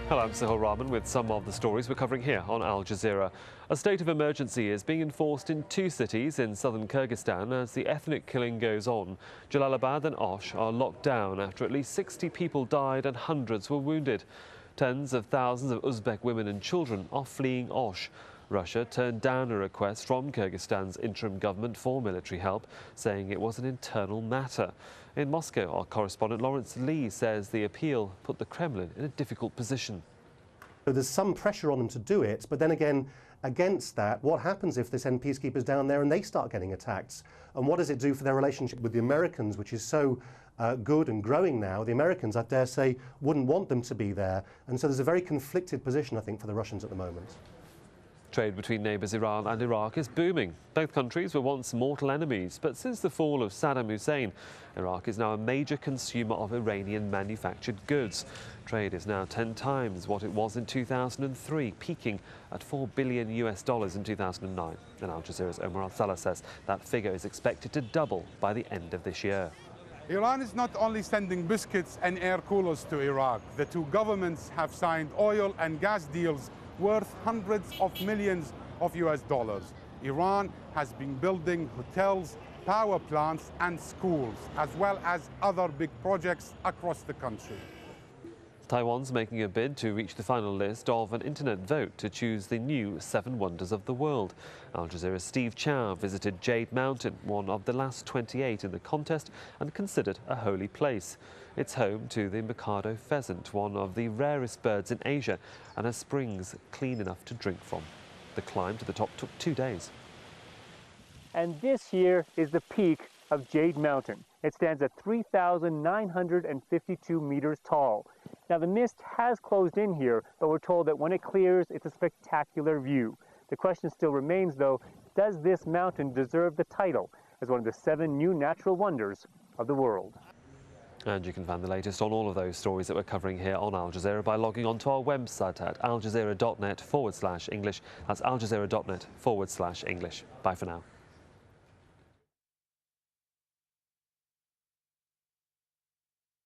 Hello, I'm Sahil Rahman with some of the stories we're covering here on Al Jazeera. A state of emergency is being enforced in two cities in southern Kyrgyzstan as the ethnic killing goes on. Jalalabad and Osh are locked down after at least 60 people died and hundreds were wounded. Tens of thousands of Uzbek women and children are fleeing Osh. Russia turned down a request from Kyrgyzstan's interim government for military help, saying it was an internal matter. In Moscow, our correspondent Lawrence Lee says the appeal put the Kremlin in a difficult position. So there's some pressure on them to do it, but then again, against that, what happens if they send peacekeepers down there and they start getting attacked? And what does it do for their relationship with the Americans, which is so good and growing now? The Americans, I dare say, wouldn't want them to be there. And so there's a very conflicted position, I think, for the Russians at the moment. Trade between neighbours Iran and Iraq is booming. Both countries were once mortal enemies, but since the fall of Saddam Hussein, Iraq is now a major consumer of Iranian manufactured goods. Trade is now 10 times what it was in 2003, peaking at $4 billion in 2009. And Al Jazeera's Omar Al-Salah says that figure is expected to double by the end of this year. Iran is not only sending biscuits and air coolers to Iraq. The two governments have signed oil and gas deals worth hundreds of millions of US dollars. Iran has been building hotels, power plants and schools, as well as other big projects across the country. Taiwan's making a bid to reach the final list of an internet vote to choose the new 7 wonders of the world. Al Jazeera's Steve Chow visited Jade Mountain, one of the last 28 in the contest and considered a holy place. It's home to the Mikado pheasant, one of the rarest birds in Asia, and has springs clean enough to drink from. The climb to the top took 2 days. And this here is the peak of Jade Mountain. It stands at 3,952 meters tall. Now, the mist has closed in here, but we're told that when it clears, it's a spectacular view. The question still remains, though, does this mountain deserve the title as one of the 7 new natural wonders of the world? And you can find the latest on all of those stories that we're covering here on Al Jazeera by logging on to our website at aljazeera.net/English. That's aljazeera.net/English. Bye for now.